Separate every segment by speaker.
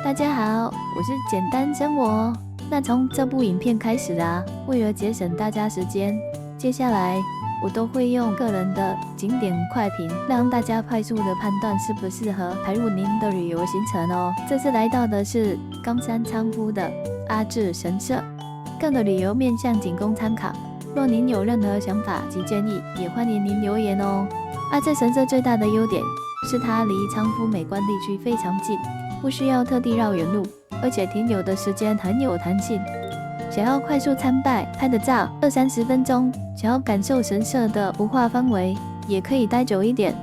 Speaker 1: 大家好，我是简单生活。那从这部影片开始啊，为了节省大家时间，接下来我都会用个人的景点快评，让大家快速的判断适不适合排入您的旅游行程哦。这次来到的是冈山仓敷的阿智神社，更多旅游面向仅供参考。若您有任何想法及建议，也欢迎您留言哦。阿智神社最大的优点是它离仓敷美观地区非常近，不需要特地绕远路，而且停留的时间很有弹性。想要快速参拜拍的照20-30分钟，想要感受神社的文化氛围，也可以待久一点。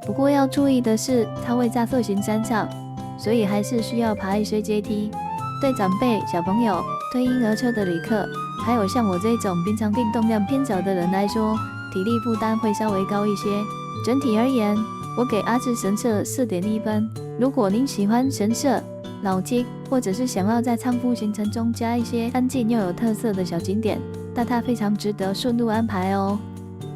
Speaker 1: 不过要注意的是，它位在鹤形山上，所以还是需要爬一些阶梯。对长辈、小朋友、推婴儿车的旅客，还有像我这种平常运动量偏少的人来说，体力负担会稍微高一些。整体而言，我给阿智神社4.1分。如果您喜欢神社、老街，或者是想要在仓敷行程中加一些安静又有特色的小景点，那它非常值得顺路安排哦。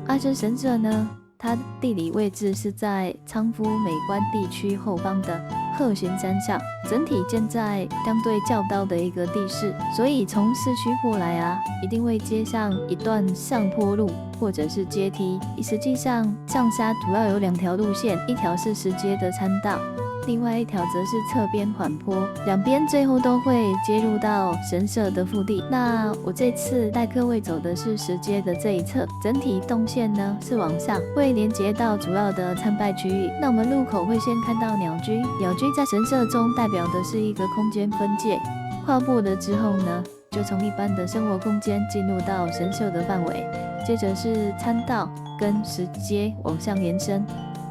Speaker 1: 阿智神社呢，它的地理位置是在仓敷美观地区后方的鹤形山上，整体建在相对较高的一个地势，所以从市区过来啊，一定会接上一段上坡路或者是阶梯。实际上上山主要有2条路线，一条是石阶的参道，另外一条则是侧边缓坡，两边最后都会接入到神社的腹地。那我这次带各位走的是石阶的这一侧，整体动线呢是往上，会连接到主要的参拜区域。那我们入口会先看到鸟居，鸟居在神社中代表的是一个空间分界，跨过了之后呢，就从一般的生活空间进入到神社的范围，接着是参道跟石阶往上延伸。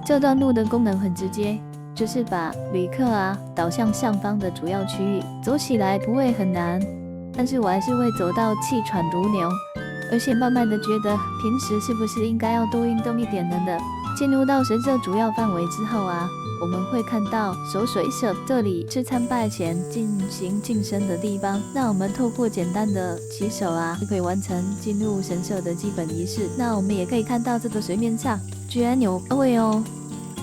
Speaker 1: 这段路的功能很直接，就是把旅客导向上方的主要区域，走起来不会很难，但是我还是会走到气喘如牛，而且慢慢的觉得平时是不是应该要多运动一点了呢？进入到神社主要范围之后我们会看到守水社，这里是参拜前进行净身的地方。那我们透过简单的洗手就可以完成进入神社的基本仪式。那我们也可以看到这个水面上居然有花卉哦。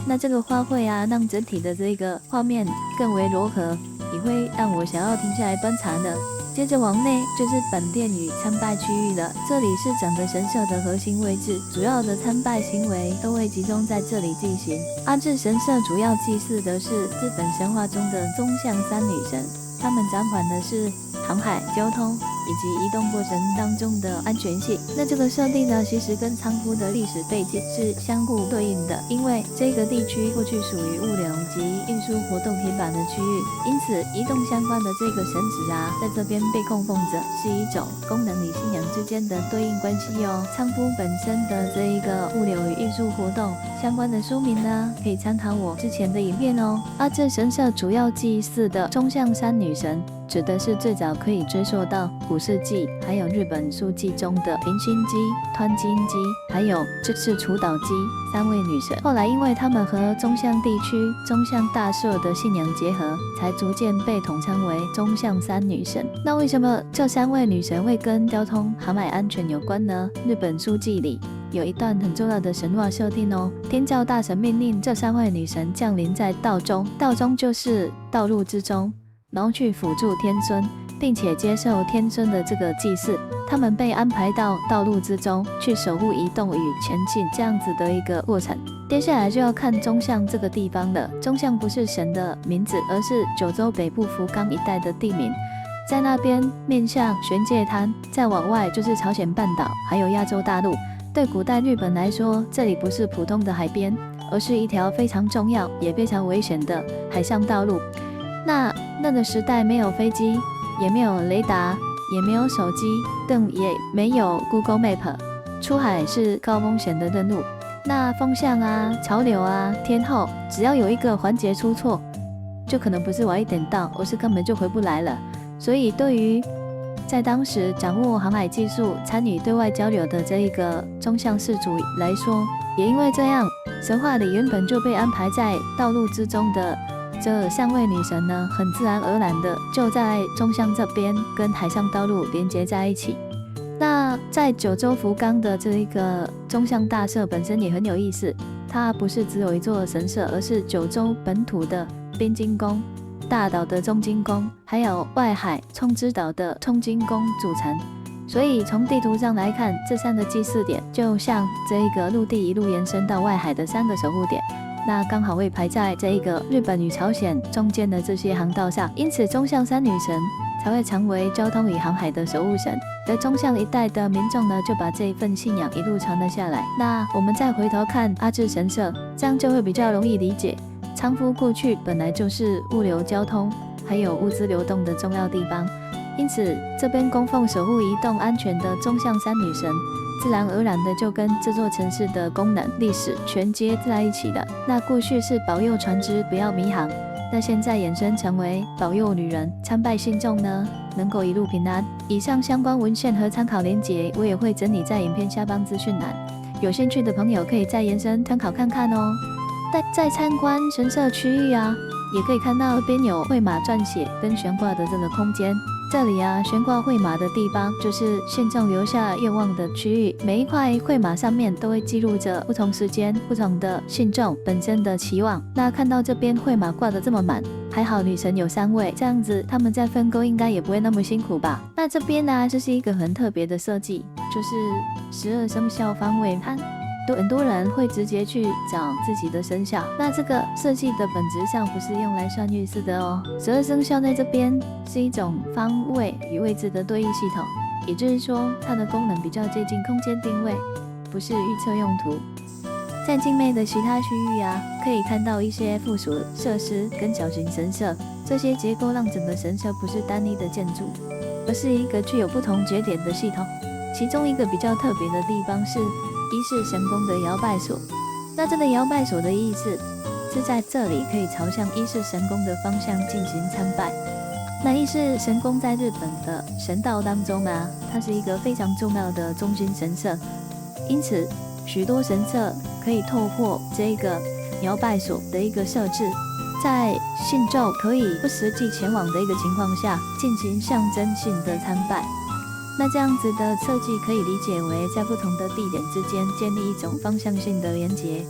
Speaker 1: 那这个花卉让整体的这个画面更为柔和，也会让我想要停下来观察呢。接着往内就是本殿与参拜区域了，这里是整个神社的核心位置，主要的参拜行为都会集中在这里进行。阿智神社主要祭祀的是日本神话中的宗像3女神，她们掌管的是航海、交通以及移动过程当中的安全性。那这个设定呢，其实跟仓敷的历史背景是相互对应的，因为这个地区过去属于物流及运输活动频繁的区域，因此移动相关的这个神祇在这边被供奉着，是一种功能与信仰之间的对应关系哦。仓敷本身的这一个物流与运输活动相关的说明呢，可以参考我之前的影片哦。阿智神社主要祭祀的宗像3女神，指的是最早可以追溯到古世纪，还有日本书纪中的平心姬、湍金姬，还有这是除岛姬3位女神。后来因为她们和宗像地区宗像大社的信仰结合，才逐渐被统称为宗像3女神。那为什么这3位女神会跟交通航海安全有关呢？日本书纪里有一段很重要的神话设定哦，天照大神命令这3位女神降临在道中，道中就是道路之中，然后去辅助天孙，并且接受天孙的这个祭祀。他们被安排到道路之中，去守护移动与前进这样子的一个过程。接下来就要看宗像这个地方了。宗像不是神的名字，而是九州北部福冈一带的地名。在那边面向玄界滩，再往外就是朝鲜半岛，还有亚洲大陆。对古代日本来说，这里不是普通的海边，而是一条非常重要也非常危险的海上道路。那个时代没有飞机，也没有雷达，也没有手机，更也没有 Google Map， 出海是高风险的任务。那风向潮流天候，只要有一个环节出错，就可能不是晚一点到，而是根本就回不来了。所以对于在当时掌握航海技术、参与对外交流的这一个宗像氏族来说，也因为这样，神话里原本就被安排在道路之中的这3位女神呢，很自然而然的就在宗像这边跟海上道路连接在一起。那在九州福冈的这一个宗像大社本身也很有意思，它不是只有一座神社，而是九州本土的滨津宫大岛的中金宫，还有外海冲之岛的冲金宫组成。所以从地图上来看，这3个祭祀点就像这一个陆地一路延伸到外海的3个守护点，那刚好会排在这一个日本与朝鲜中间的这些航道上，因此中向三女神才会成为交通与航海的守护神。而中向一带的民众呢，就把这一份信仰一路传了下来。那我们再回头看阿智神社，这样就会比较容易理解。仓敷过去本来就是物流交通还有物资流动的重要地方，因此这边供奉守护移动安全的中向三女神，自然而然的就跟这座城市的功能历史全接在一起了。那过去是保佑船只不要迷航，那现在衍生成为保佑旅人参拜信众呢能够一路平安。以上相关文献和参考连结我也会整理在影片下方资讯栏，有兴趣的朋友可以再延伸参考看看哦。在参观神社区域啊，也可以看到边有绘马撰写跟悬挂的这个空间。这里啊，悬挂绘马的地方就是信众留下愿望的区域，每一块绘马上面都会记录着不同时间、不同的信众本身的期望。那看到这边绘马挂得这么满，还好女神有3位，这样子他们在分工应该也不会那么辛苦吧。那这边呢，这是一个很特别的设计，就是12生肖方位盘。很多人会直接去找自己的生肖，那这个设计的本质上不是用来算运势的哦。12生肖在这边是一种方位与位置的对应系统，也就是说它的功能比较接近空间定位，不是预测用途。在境内的其他区域啊，可以看到一些附属设施跟小型神社，这些结构让整个神社不是单一的建筑，而是一个具有不同节点的系统。其中一个比较特别的地方是一世神宫的摇拜所，那这个摇拜所的意思是在这里可以朝向一世神宫的方向进行参拜。那一世神宫在日本的神道当中啊，它是一个非常重要的中心神社，因此许多神社可以透过这个摇拜所的一个设置，在信众可以不实际前往的一个情况下，进行象征性的参拜。那这样子的设计可以理解为在不同的地点之间建立一种方向性的连结。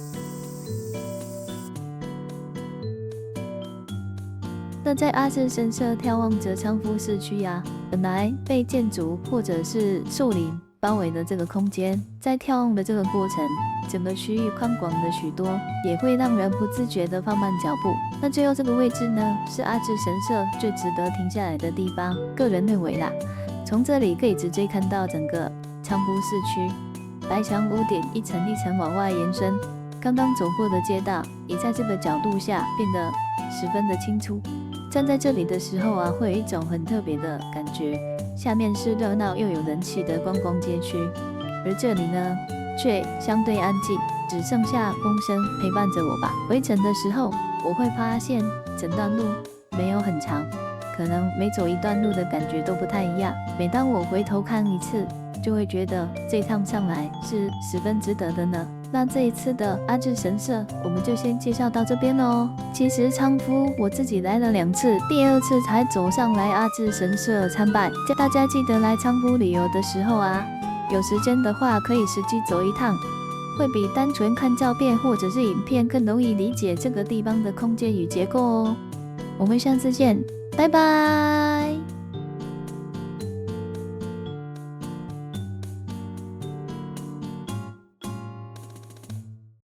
Speaker 1: 那在阿智神社眺望着仓敷市区啊，本来被建筑或者是树林包围的这个空间，在眺望的这个过程，整个区域宽广了许多，也会让人不自觉地放慢脚步。那最后这个位置呢，是阿智神社最值得停下来的地方，个人认为啦。从这里可以直接看到整个仓敷市区，白墙屋顶一层一层往外延伸，刚刚走过的街道也在这个角度下变得十分的清楚。站在这里的时候啊，会有一种很特别的感觉。下面是热闹又有人气的观光街区，而这里呢，却相对安静，只剩下风声陪伴着我吧。回程的时候，我会发现整段路没有很长，可能每走一段路的感觉都不太一样。每当我回头看一次，就会觉得这趟上来是十分值得的呢。那这一次的阿智神社，我们就先介绍到这边喽。其实仓敷我自己来了2次，第2次才走上来阿智神社参拜。大家记得来仓敷旅游的时候啊，有时间的话可以实际走一趟，会比单纯看照片或者是影片更容易理解这个地方的空间与结构哦。我们下次见，拜拜。